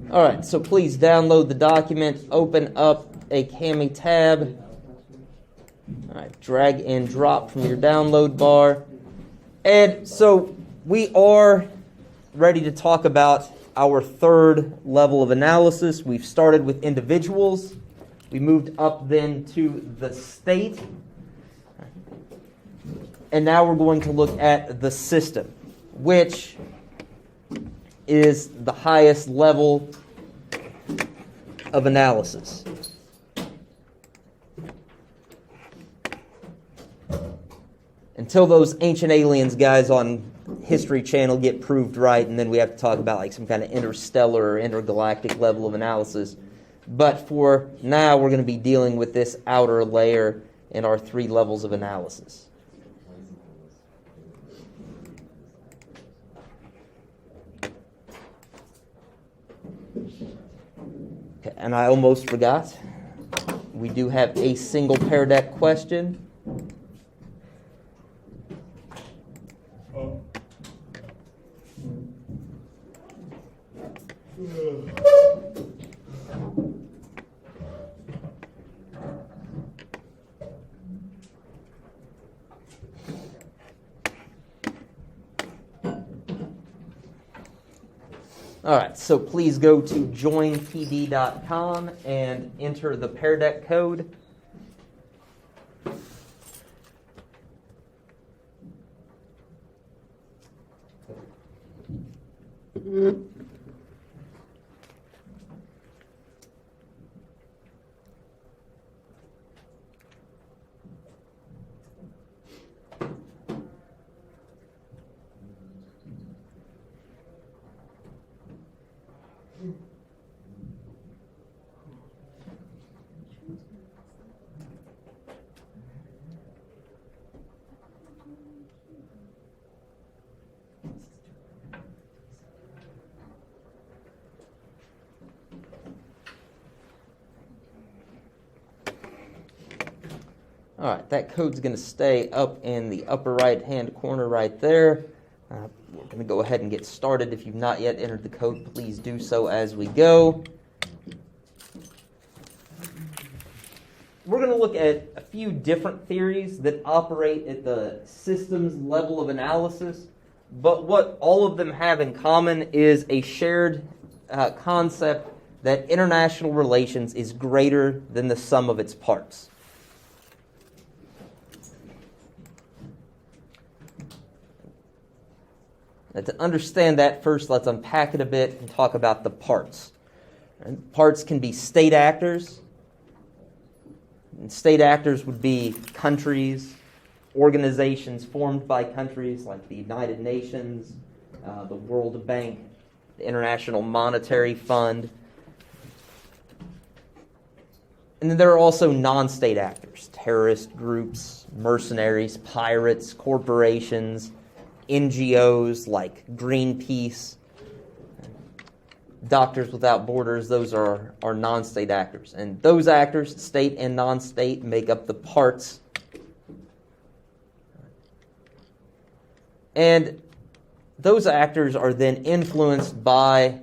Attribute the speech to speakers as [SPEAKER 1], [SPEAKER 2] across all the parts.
[SPEAKER 1] All right, so please download the document, open up a Cami tab. All right, drag and drop from your download bar. And so we are ready to talk about our third level of analysis. We've started with individuals. We moved up then to the state. And now we're going to look at the system, which is the highest level of analysis. Until those ancient aliens guys on History Channel get proved right, and then we have to talk about like some kind of interstellar or intergalactic level of analysis. But for now, we're going to be dealing with this outer layer in our three levels of analysis. Okay, and I almost forgot. We do have a single Pear Deck question. All right, so please go to joinpd.com and enter the Pear Deck code. All right, that code's going to stay up in the upper right-hand corner right there. We're going to go ahead and get started. If you've not yet entered the code, please do so as we go. We're going to look at a few different theories that operate at the systems level of analysis, but what all of them have in common is a shared concept that international relations is greater than the sum of its parts. Now, to understand that, first let's unpack it a bit and talk about the parts. And parts can be state actors. And state actors would be countries, organizations formed by countries like the United Nations, the World Bank, the International Monetary Fund. And then there are also non-state actors, terrorist groups, mercenaries, pirates, corporations, NGOs like Greenpeace, Doctors Without Borders. Those are non-state actors. And those actors, state and non-state, make up the parts. And those actors are then influenced by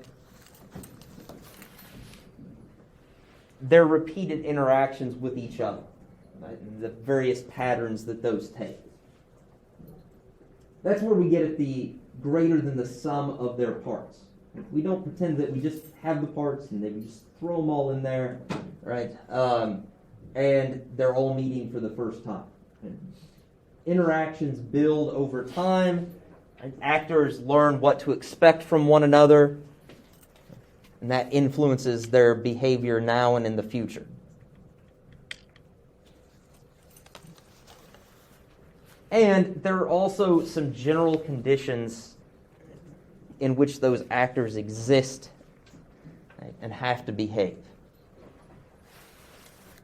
[SPEAKER 1] their repeated interactions with each other, right? And the various patterns that those take. That's where we get at the greater than the sum of their parts. We don't pretend that we just have the parts and then we just throw them all in there, right? And they're all meeting for the first time. Interactions build over time. Actors learn what to expect from one another, and that influences their behavior now and in the future. And there are also some general conditions in which those actors exist, right, and have to behave.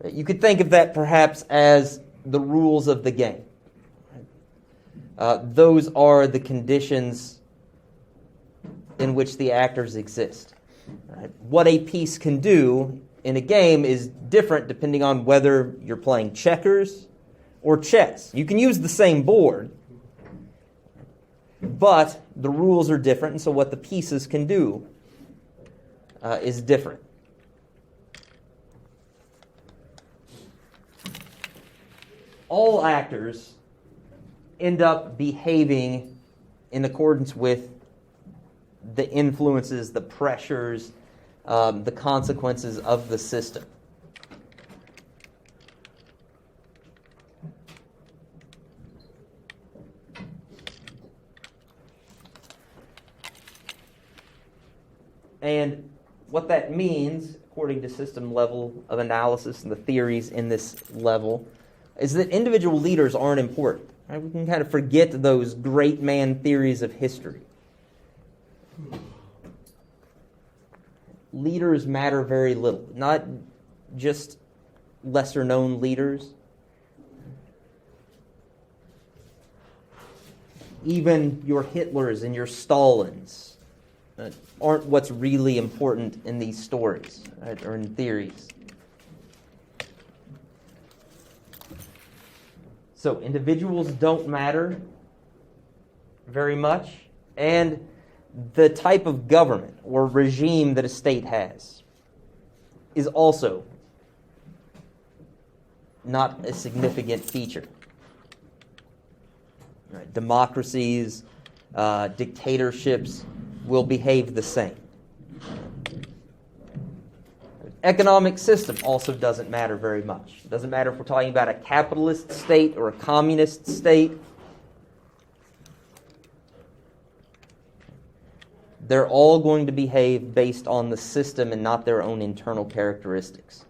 [SPEAKER 1] You could think of that perhaps as the rules of the game. Those are the conditions in which the actors exist. Right? What a piece can do in a game is different depending on whether you're playing checkers or chess. You can use the same board, But the rules are different, and so what the pieces can do is different. All actors end up behaving in accordance with the influences, the pressures, the consequences of the system. And what that means, according to system level of analysis and the theories in this level, is that individual leaders aren't important. Right? We can kind of forget those great man theories of history. Leaders matter very little, not just lesser known leaders. Even your Hitlers and your Stalins aren't what's really important in these stories, right, or in theories. So individuals don't matter very much, and the type of government or regime that a state has is also not a significant feature. Right. Democracies, dictatorships will behave the same. Economic system also doesn't matter very much. It doesn't matter if we're talking about a capitalist state or a communist state. They're all going to behave based on the system and not their own internal characteristics.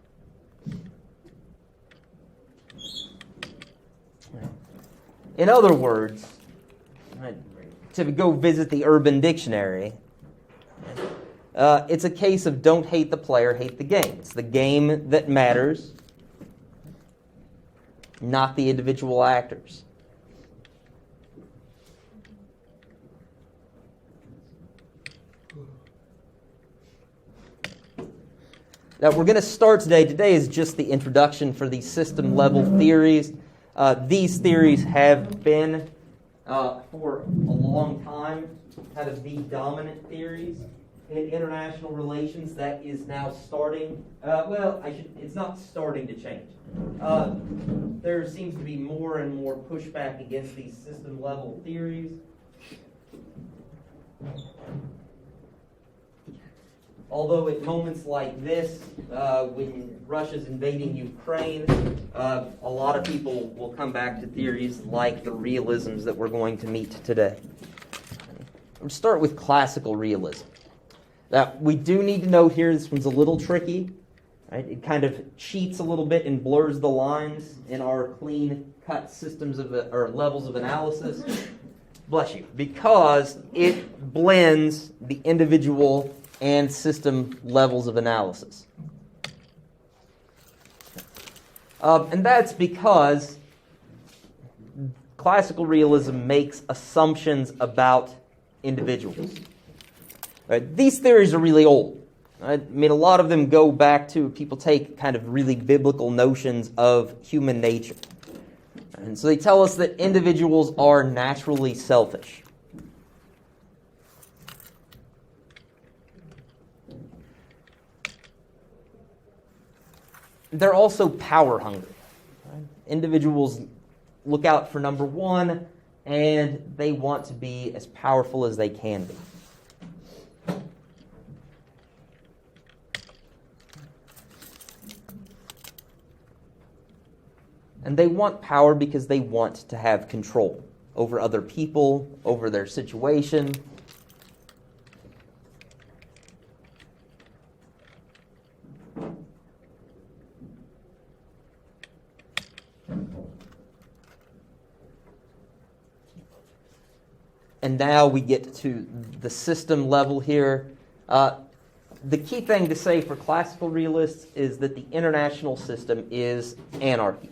[SPEAKER 1] In other words, to go visit the Urban Dictionary, it's a case of don't hate the player, hate the game. It's the game that matters, not the individual actors. Now, we're going to start today. Today is just the introduction for these system-level theories. These theories have been, for a long time, kind of the dominant theories in international relations. That is now starting. It's not starting to change. There seems to be more and more pushback against these system-level theories. Although at moments like this, when Russia's invading Ukraine, a lot of people will come back to theories like the realisms that we're going to meet today. We'll start with classical realism. Now, we do need to note here, this one's a little tricky. Right? It kind of cheats a little bit and blurs the lines in our clean-cut systems or levels of analysis. Bless you. Because it blends the individual and system levels of analysis. And that's because classical realism makes assumptions about individuals. Right? These theories are really old. Right? I mean, a lot of them go back to, people take kind of really biblical notions of human nature. And so they tell us that individuals are naturally selfish. They're also power hungry. Right? Individuals look out for number one, and they want to be as powerful as they can be. And they want power because they want to have control over other people, over their situation. And now we get to the system level here. The key thing to say for classical realists is that the international system is anarchy.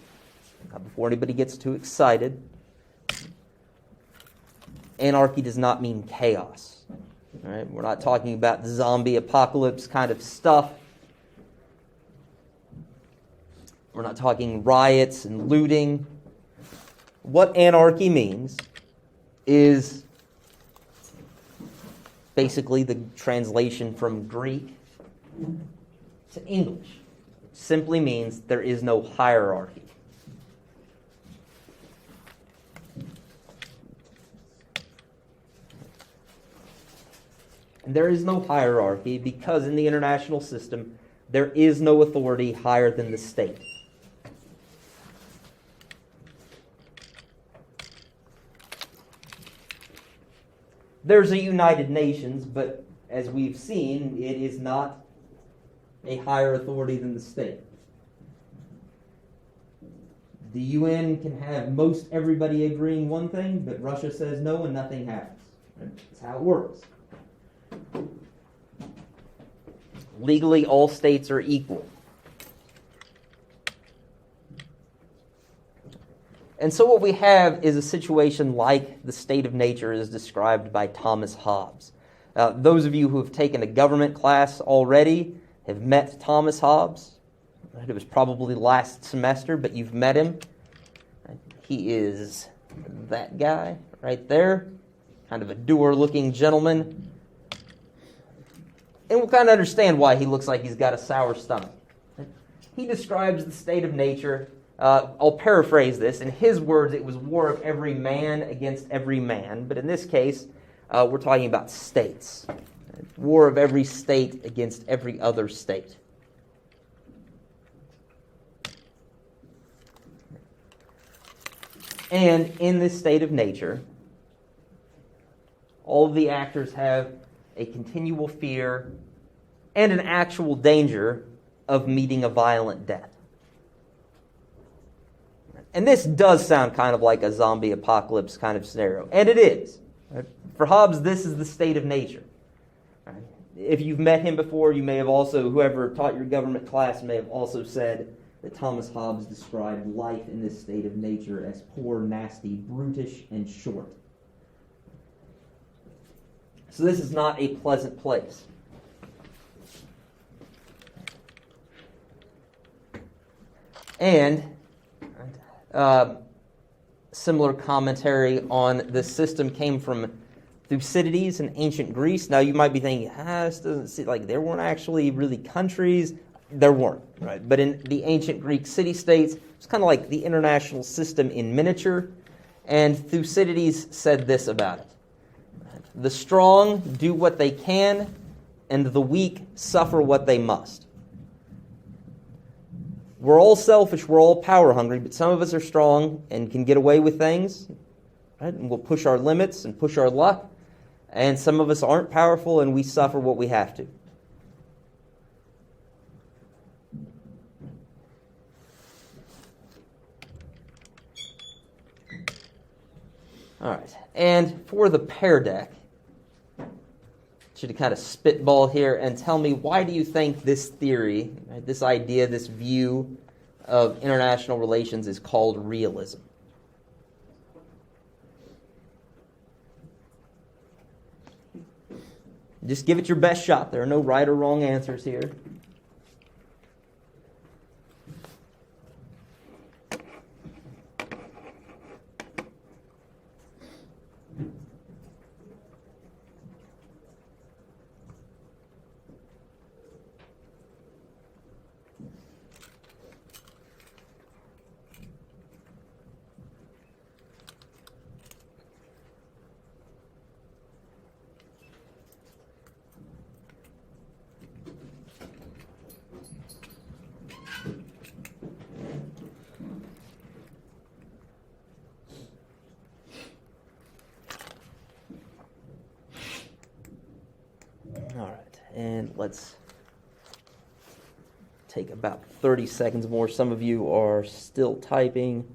[SPEAKER 1] Now, before anybody gets too excited, anarchy does not mean chaos. All right? We're not talking about the zombie apocalypse kind of stuff. We're not talking riots and looting. What anarchy means is basically the translation from Greek to English. It simply means there is no hierarchy. And there is no hierarchy because in the international system, there is no authority higher than the state. There's a United Nations, but as we've seen, it is not a higher authority than the state. The UN can have most everybody agreeing one thing, but Russia says no and nothing happens. That's how it works. Legally, all states are equal. And so what we have is a situation like the state of nature as described by Thomas Hobbes. Those of you who have taken a government class already have met Thomas Hobbes. It was probably last semester, but you've met him. He is that guy right there, kind of a dour-looking gentleman. And we'll kind of understand why he looks like he's got a sour stomach. He describes the state of nature. I'll paraphrase this. In his words, it was war of every man against every man. But in this case, we're talking about states. War of every state against every other state. And in this state of nature, all of the actors have a continual fear and an actual danger of meeting a violent death. And this does sound kind of like a zombie apocalypse kind of scenario. And it is. Right? For Hobbes, this is the state of nature. Right? If you've met him before, you may have also, whoever taught your government class may have also said that Thomas Hobbes described life in this state of nature as poor, nasty, brutish, and short. So this is not a pleasant place. And similar commentary on this system came from Thucydides in ancient Greece. Now you might be thinking, this doesn't seem like there weren't actually really countries. There weren't, right? But in the ancient Greek city-states, it's kind of like the international system in miniature. And Thucydides said this about it. The strong do what they can, and the weak suffer what they must. We're all selfish, we're all power hungry, but some of us are strong and can get away with things, right? And we'll push our limits and push our luck. And some of us aren't powerful and we suffer what we have to. All right, and for the pear deck, should kind of spitball here and tell me, why do you think this theory, right, this idea, this view of international relations is called realism? Just give it your best shot. There are no right or wrong answers here. All right, and let's take about 30 seconds more. Some of you are still typing.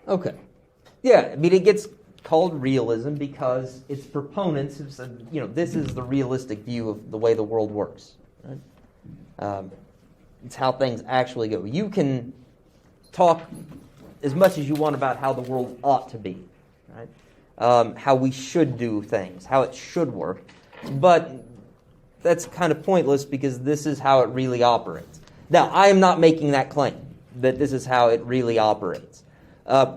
[SPEAKER 1] Okay. Yeah, I mean, it gets called realism because its proponents have said, this is the realistic view of the way the world works. Right? It's how things actually go. You can talk as much as you want about how the world ought to be, right? How we should do things, how it should work, but that's kind of pointless because this is how it really operates. Now, I am not making that claim that this is how it really operates.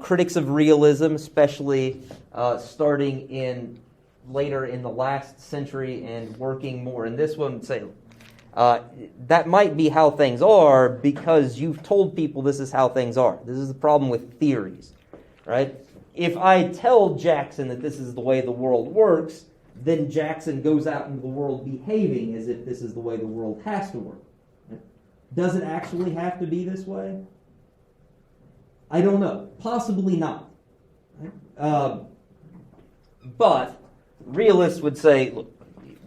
[SPEAKER 1] Critics of realism, especially starting later in the last century and working more in this one, say that might be how things are because you've told people this is how things are. This is the problem with theories, right? If I tell Jackson that this is the way the world works, then Jackson goes out into the world behaving as if this is the way the world has to work. Right? Does it actually have to be this way? I don't know. Possibly not. Right? But realists would say, look,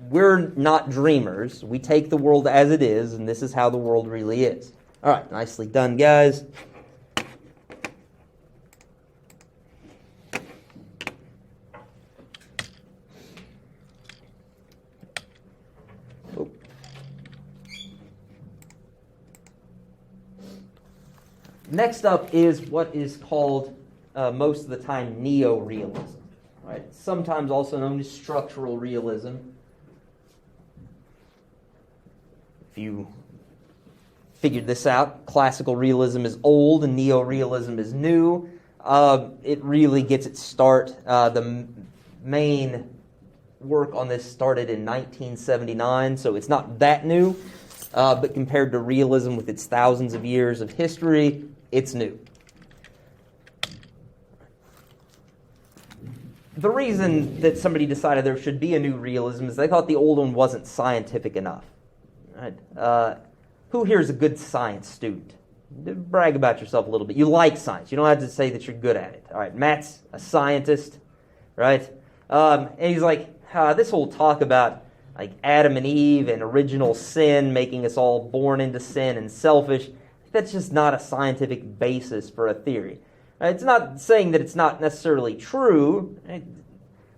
[SPEAKER 1] we're not dreamers. We take the world as it is, and this is how the world really is. All right, nicely done, guys. Next up is what is called most of the time Neo-Realism, right? Sometimes also known as structural realism. If you figured this out, classical realism is old and Neo-Realism is new. It really gets its start. The main work on this started in 1979, so it's not that new. But compared to realism with its thousands of years of history, it's new. The reason that somebody decided there should be a new realism is they thought the old one wasn't scientific enough. Right? Who here is a good science student? Brag about yourself a little bit. You like science. You don't have to say that you're good at it. All right, Matt's a scientist, right? And he's like, this whole talk about like Adam and Eve and original sin, making us all born into sin and selfish, that's just not a scientific basis for a theory. It's not saying that it's not necessarily true.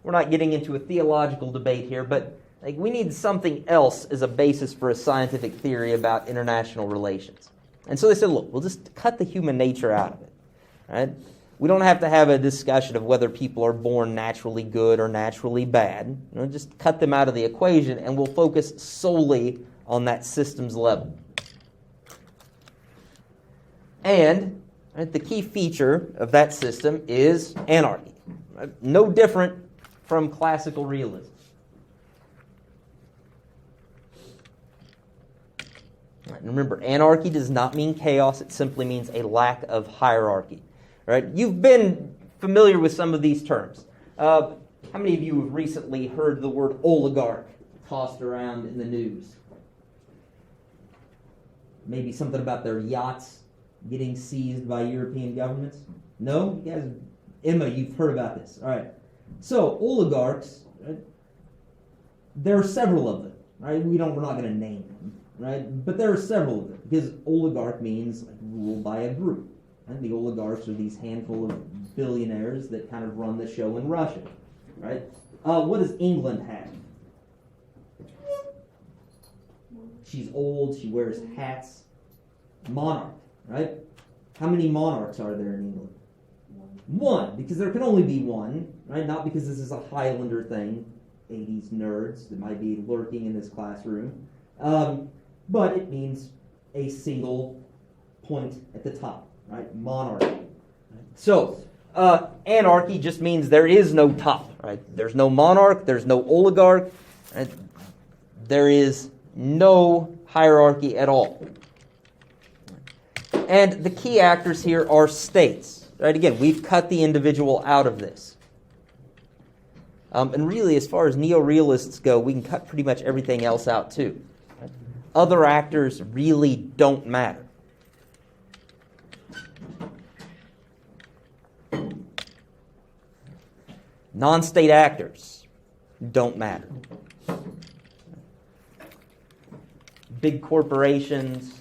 [SPEAKER 1] We're not getting into a theological debate here, but we need something else as a basis for a scientific theory about international relations. And so they said, look, we'll just cut the human nature out of it. Right? We don't have to have a discussion of whether people are born naturally good or naturally bad. Just cut them out of the equation, and we'll focus solely on that systems level. And the key feature of that system is anarchy. No different from classical realism. And remember, anarchy does not mean chaos. It simply means a lack of hierarchy. Right? You've been familiar with some of these terms. How many of you have recently heard the word oligarch tossed around in the news? Maybe something about their yachts getting seized by European governments? No? You guys, Emma, you've heard about this. All right. So, oligarchs, right? There are several of them. Right? We're not going to name them. Right? But there are several of them because oligarch means ruled by a group. And the oligarchs are these handful of billionaires that kind of run the show in Russia, right? What does England have? She's old. She wears hats. Monarch, right? How many monarchs are there in England? One, because there can only be one, right? Not because this is a Highlander thing. 80s nerds that might be lurking in this classroom. But it means a single point at the top. Right, monarchy. So, anarchy just means there is no top. Right, there's no monarch, there's no oligarch, right? There is no hierarchy at all. And the key actors here are states. Right, again, we've cut the individual out of this. And really, as far as neo-realists go, we can cut pretty much everything else out too. Right? Other actors really don't matter. Non-state actors don't matter. Big corporations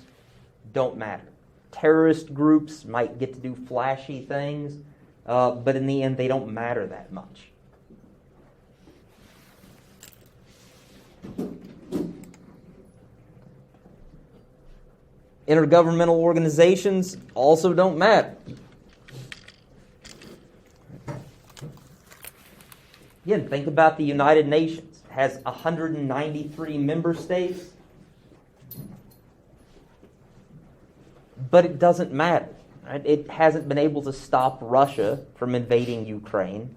[SPEAKER 1] don't matter. Terrorist groups might get to do flashy things, but in the end, they don't matter that much. Intergovernmental organizations also don't matter. Again, think about the United Nations. It has 193 member states, but it doesn't matter. Right? It hasn't been able to stop Russia from invading Ukraine.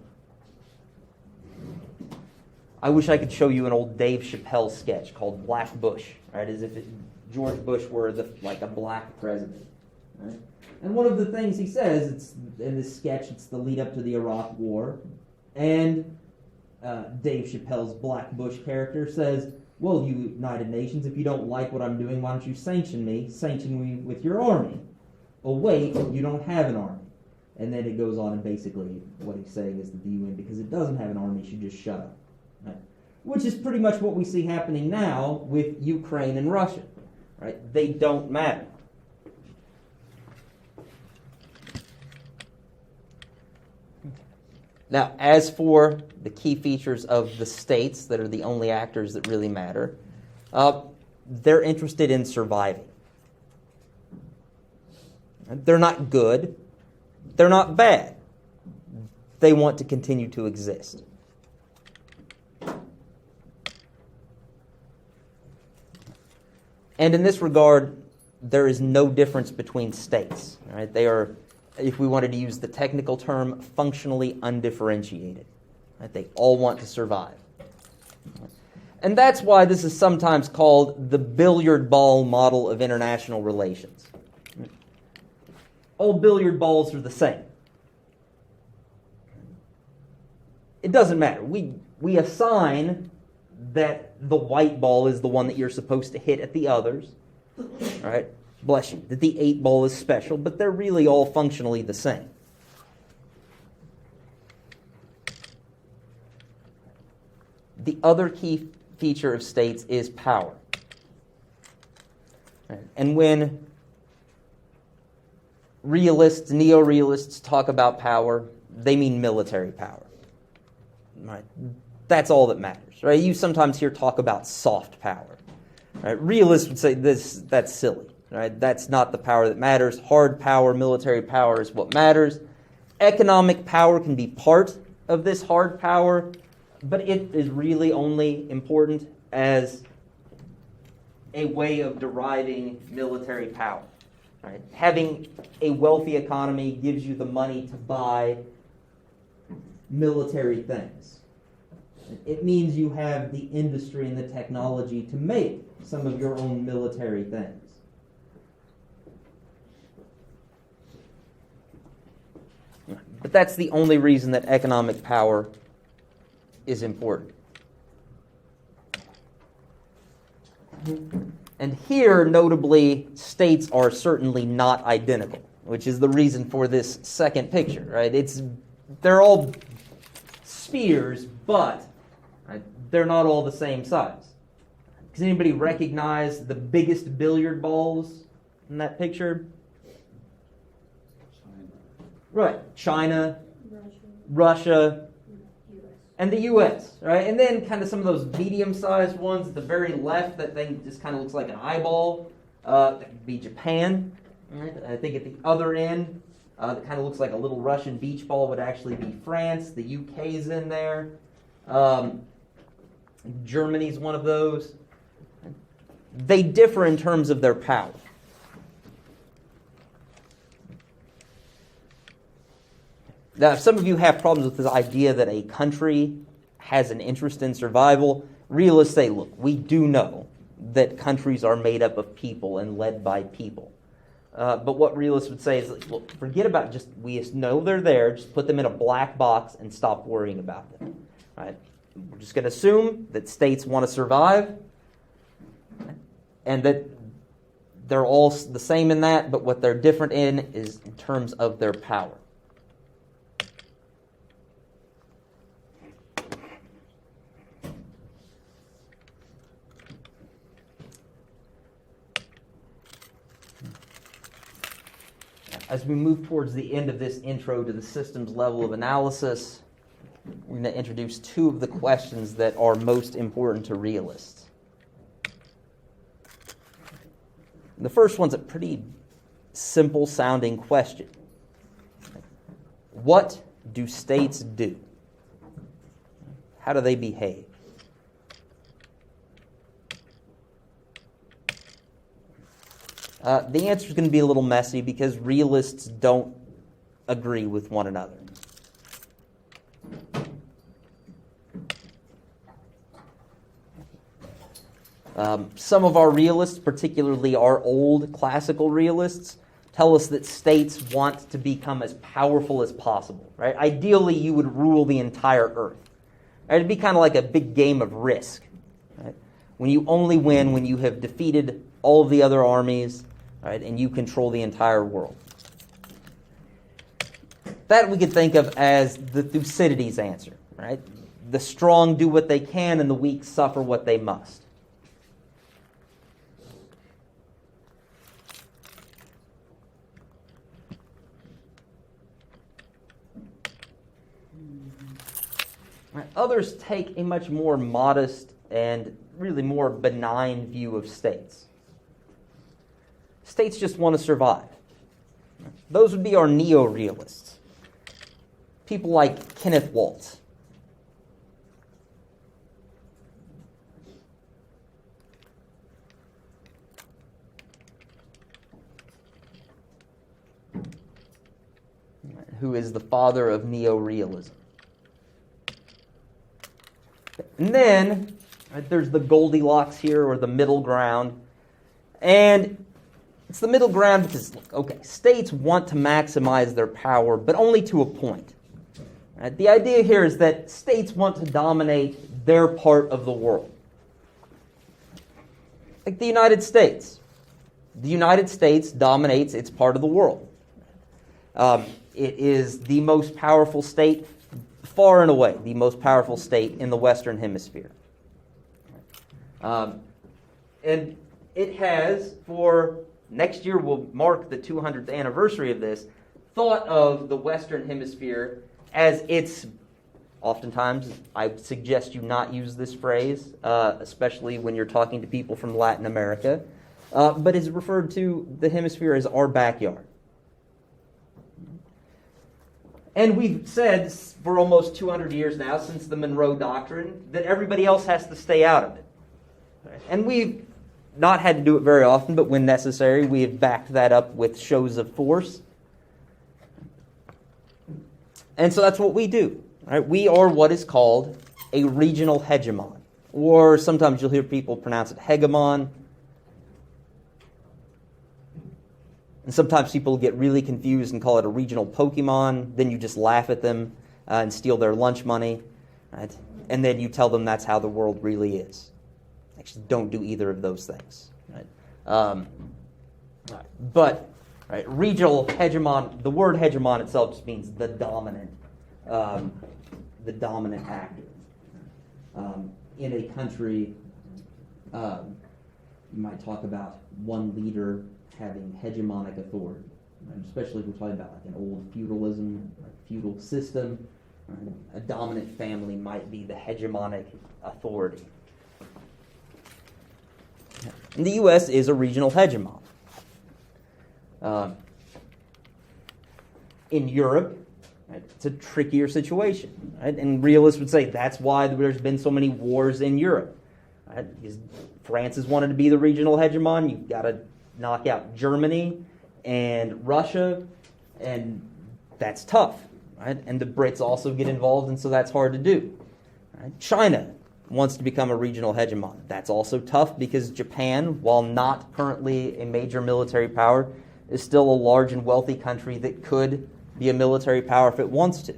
[SPEAKER 1] I wish I could show you an old Dave Chappelle sketch called Black Bush, right? As if George Bush were like a black president. Right? And one of the things he says, it's in this sketch, it's the lead up to the Iraq War, and Dave Chappelle's Black Bush character says, well, you United Nations, if you don't like what I'm doing, why don't you sanction me with your army? Oh, wait, you don't have an army. And then it goes on, and basically what he's saying is that the UN, because it doesn't have an army, should just shut up. Right? Which is pretty much what we see happening now with Ukraine and Russia. Right? They don't matter. Now, as for the key features of the states that are the only actors that really matter, they're interested in surviving. They're not good. They're not bad. They want to continue to exist. And in this regard, there is no difference between states. Right? They are, if we wanted to use the technical term, functionally undifferentiated. Right? They all want to survive. And that's why this is sometimes called the billiard ball model of international relations. All billiard balls are the same. It doesn't matter. We assign that the white ball is the one that you're supposed to hit at the others. All right? Bless you. That the 8 ball is special, but they're really all functionally the same. The other key feature of states is power. Right? And when realists, neo-realists talk about power, they mean military power. Right? That's all that matters. Right? You sometimes hear talk about soft power. Right? Realists would say that's silly. Right? That's not the power that matters. Hard power, military power is what matters. Economic power can be part of this hard power, but it is really only important as a way of deriving military power. Right? Having a wealthy economy gives you the money to buy military things. It means you have the industry and the technology to make some of your own military things. But that's the only reason that economic power is important. And here, notably, states are certainly not identical, which is the reason for this second picture, right? They're all spheres, but right, they're not all the same size. Does anybody recognize the biggest billiard balls in that picture? Right, China, Russia, and the U.S., right? And then kind of some of those medium-sized ones at the very left, that thing just kind of looks like an eyeball. That would be Japan. Right? I think at the other end, that kind of looks like a little Russian beach ball would actually be France. The UK's in there. Germany's one of those. They differ in terms of their power. Now, if some of you have problems with this idea that a country has an interest in survival, realists say, look, we do know that countries are made up of people and led by people. But what realists would say is, look, forget about we know they're there, just put them in a black box and stop worrying about them. Right? We're just going to assume that states want to survive and that they're all the same in that, but what they're different in is in terms of their power. as we move towards the end of this intro to the systems level of analysis, we're going to introduce two of the questions that are most important to realists. The first one's a pretty simple-sounding question. What do states do? How do they behave? The answer is going to be a little messy because realists don't agree with one another. Some of our realists, particularly our old classical realists, tell us that states want to become as powerful as possible. Right? Ideally, you would rule the entire earth. Right? It'd be kind of like a big game of Risk. Right? When you only win when you have defeated all of the other armies, right, and you control the entire world. That we could think of as the Thucydides answer. Right? The strong do what they can and the weak suffer what they must. Others take a much more modest and really more benign view of states. States just want to survive. Those would be our neo-realists. People like Kenneth Waltz. Who is the father of neo-realism. And then, right, there's the Goldilocks here, or the middle ground. And it's the middle ground because, look, okay, states want to maximize their power, but only to a point. Right? The idea here is that states want to dominate their part of the world. Like the United States. The United States dominates its part of the world. It is the most powerful state, far and away, the most powerful state in the Western Hemisphere. And it has, for next year will mark the 200th anniversary of this, thought of the Western Hemisphere as its, oftentimes, I suggest you not use this phrase, especially when you're talking to people from Latin America, but is referred to the hemisphere as our backyard. And we've said for almost 200 years now, since the Monroe Doctrine, that everybody else has to stay out of it. And we've not had to do it very often, but when necessary, we have backed that up with shows of force. And so that's what we do. Right? We are what is called a regional hegemon. Or sometimes you'll hear people pronounce it hegemon. And sometimes people get really confused and call it a regional Pokemon. Then you just laugh at them and steal their lunch money. Right? And then you tell them that's how the world really is. Actually, don't do either of those things. Right? But regional hegemon, the word hegemon itself just means the dominant actor. In a country, you might talk about one leader having hegemonic authority, right? Especially if we're talking about like an old feudalism, like feudal system. Right? A dominant family might be the hegemonic authority. And the U.S. is a regional hegemon. In Europe, right, it's a trickier situation. Right? And realists would say that's why there's been so many wars in Europe. Right? Because France has wanted to be the regional hegemon. You've got to knock out Germany and Russia, and that's tough. Right? And the Brits also get involved, and so that's hard to do. Right? China wants to become a regional hegemon. That's also tough because Japan, while not currently a major military power, is still a large and wealthy country that could be a military power if it wants to.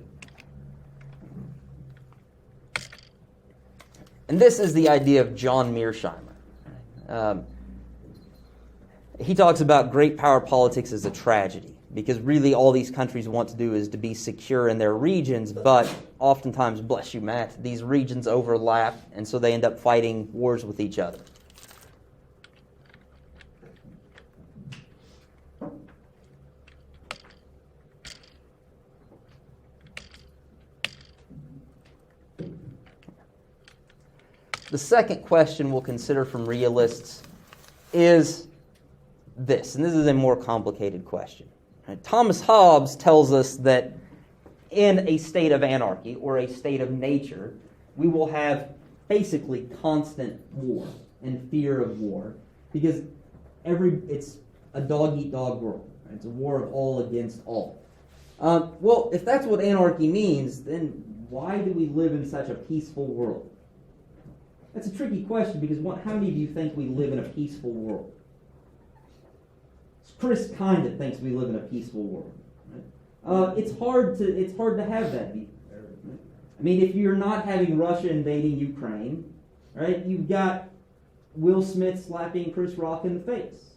[SPEAKER 1] And this is the idea of John Mearsheimer. He talks about great power politics as a tragedy, because really all these countries want to do is to be secure in their regions, but oftentimes, bless you, Matt, these regions overlap, and so they end up fighting wars with each other. The second question we'll consider from realists is this, and this is a more complicated question. Right? Thomas Hobbes tells us that in a state of anarchy or a state of nature, we will have basically constant war and fear of war because it's a dog-eat-dog world. Right? It's a war of all against all. Well, if that's what anarchy means, then why do we live in such a peaceful world? That's a tricky question because how many of you think we live in a peaceful world? Chris kind of thinks we live in a peaceful world. Right? It's hard to have that view. I mean, if you're not having Russia invading Ukraine, right? You've got Will Smith slapping Chris Rock in the face.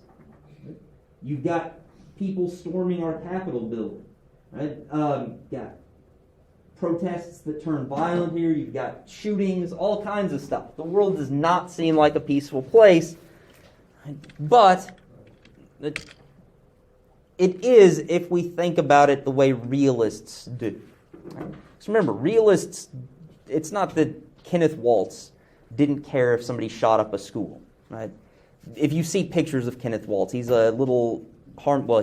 [SPEAKER 1] Right? You've got people storming our Capitol building. Right? Got protests that turn violent here. You've got shootings, all kinds of stuff. The world does not seem like a peaceful place, but it is if we think about it the way realists do. So remember, realists, it's not that Kenneth Waltz didn't care if somebody shot up a school. Right? If you see pictures of Kenneth Waltz, he's a little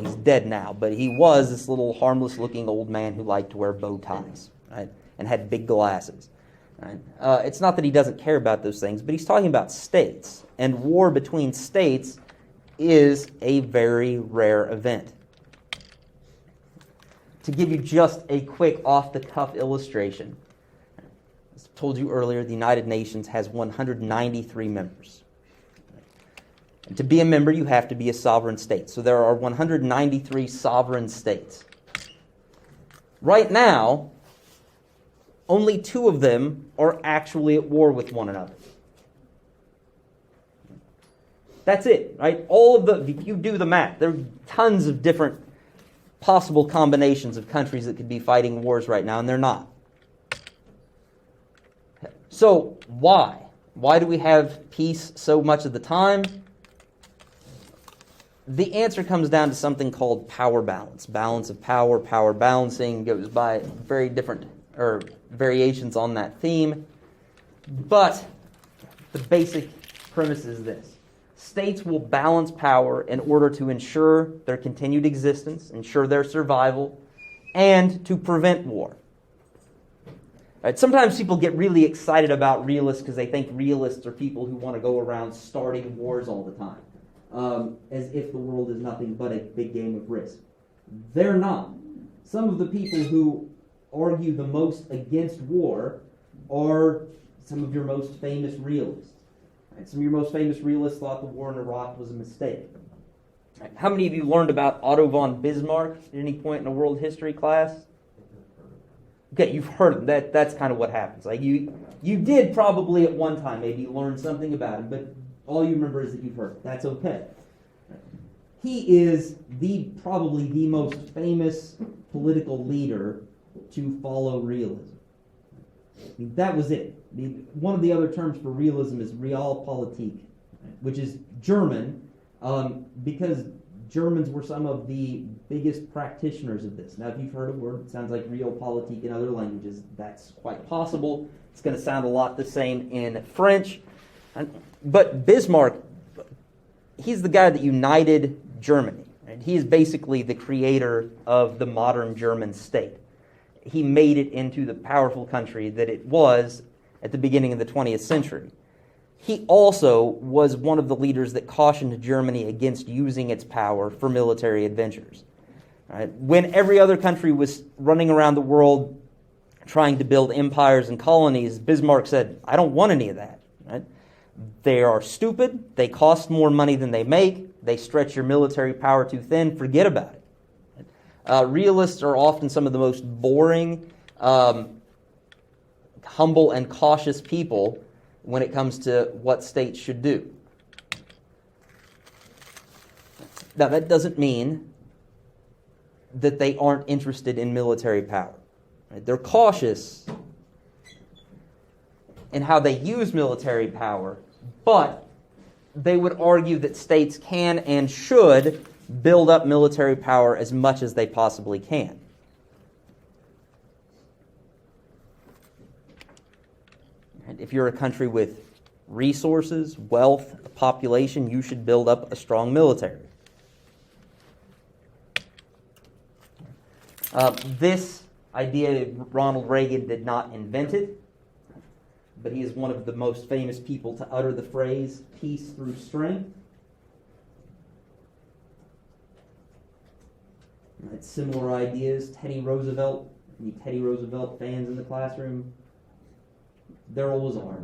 [SPEAKER 1] he's dead now, but he was this little harmless-looking old man who liked to wear bow ties, right, and had big glasses. Right? It's not that he doesn't care about those things, but he's talking about states, and war between states is a very rare event. To give you just a quick off-the-cuff illustration, as I told you earlier, the United Nations has 193 members. And to be a member, you have to be a sovereign state. So there are 193 sovereign states. Right now, only 2 of them are actually at war with one another. That's it, right? If you do the math, there are tons of different possible combinations of countries that could be fighting wars right now, and they're not. So why? Why do we have peace so much of the time? The answer comes down to something called power balance. Balance of power, power balancing, goes by very different variations on that theme. But the basic premise is this. States will balance power in order to ensure their continued existence, ensure their survival, and to prevent war. Right, sometimes people get really excited about realists because they think realists are people who want to go around starting wars all the time. As if the world is nothing but a big game of Risk. They're not. Some of the people who argue the most against war are some of your most famous realists. Right? Some of your most famous realists thought the war in Iraq was a mistake. Right? How many of you learned about Otto von Bismarck at any point in a world history class? Okay, you've heard of that. That's kind of what happens. Like you did probably at one time maybe learn something about him, but all you remember is that you've heard. That's okay. He is probably the most famous political leader to follow realism. I mean, that was it. One of the other terms for realism is Realpolitik, which is German, because Germans were some of the biggest practitioners of this. Now, if you've heard a word that sounds like Realpolitik in other languages, that's quite possible. It's going to sound a lot the same in French. But Bismarck, he's the guy that united Germany. And he is basically the creator of the modern German state. He made it into the powerful country that it was at the beginning of the 20th century. He also was one of the leaders that cautioned Germany against using its power for military adventures. Right? When every other country was running around the world trying to build empires and colonies, Bismarck said, I don't want any of that. Right? They are stupid, they cost more money than they make, they stretch your military power too thin, forget about it. Realists are often some of the most boring, humble, and cautious people when it comes to what states should do. Now, that doesn't mean that they aren't interested in military power. Right? They're cautious in how they use military power, but they would argue that states can and should build up military power as much as they possibly can. And if you're a country with resources, wealth, a population, you should build up a strong military. This idea, Ronald Reagan did not invent it, but he is one of the most famous people to utter the phrase, peace through strength. Similar ideas, Teddy Roosevelt. Any Teddy Roosevelt fans in the classroom? There always are.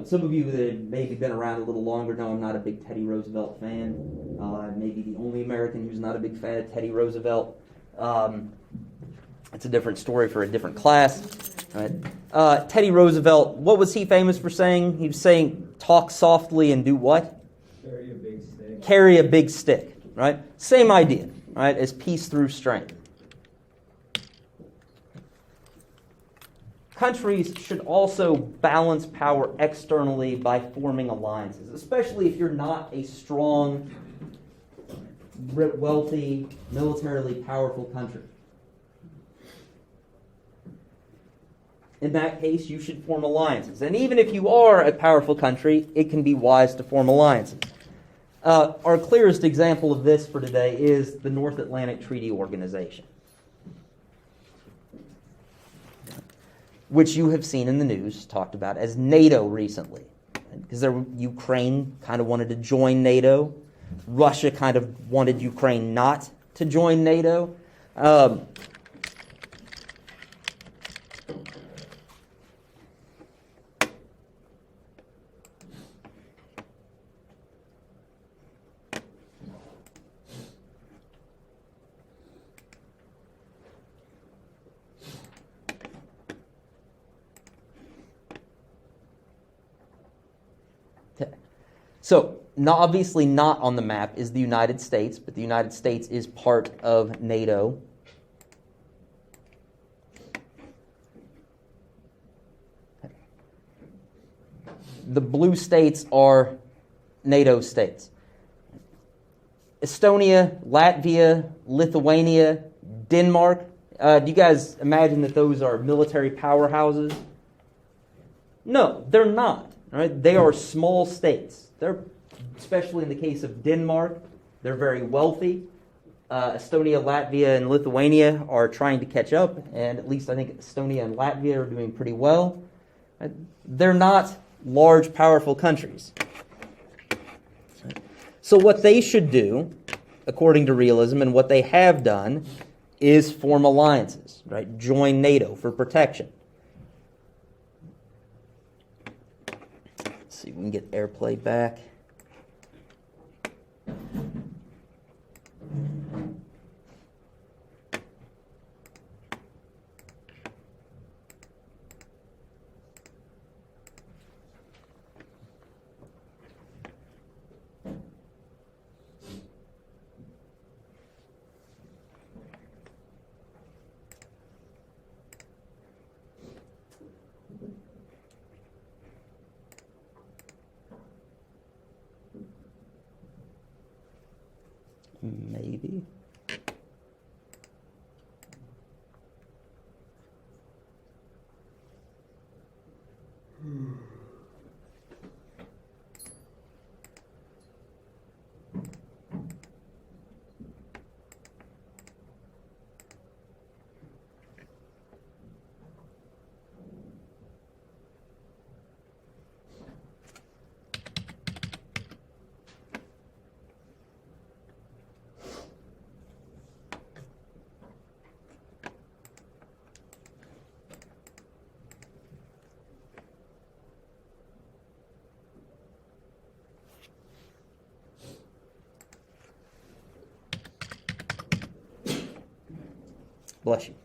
[SPEAKER 1] Some of you that have maybe been around a little longer know I'm not a big Teddy Roosevelt fan. Maybe the only American who's not a big fan of Teddy Roosevelt. It's a different story for a different class. Right. Teddy Roosevelt, what was he famous for saying? He was saying, talk softly and do what?
[SPEAKER 2] Carry a big stick.
[SPEAKER 1] Carry a big stick. Right? Same idea, right, as peace through strength. Countries should also balance power externally by forming alliances, especially if you're not a strong, wealthy, militarily powerful country. In that case, you should form alliances. And even if you are a powerful country, it can be wise to form alliances. Our clearest example of this for today is the North Atlantic Treaty Organization, which you have seen in the news talked about as NATO recently. Because Ukraine kind of wanted to join NATO. Russia kind of wanted Ukraine not to join NATO. So, obviously not on the map is the United States, but the United States is part of NATO. The blue states are NATO states. Estonia, Latvia, Lithuania, Denmark. Do you guys imagine that those are military powerhouses? No, they're not. Right? They are small states. They're, especially in the case of Denmark, they're very wealthy. Estonia, Latvia, and Lithuania are trying to catch up, and at least I think Estonia and Latvia are doing pretty well. They're not large, powerful countries. So what they should do, according to realism, and what they have done, is form alliances, right? Join NATO for protection. See if we can get airplay back. Maybe. Bless you.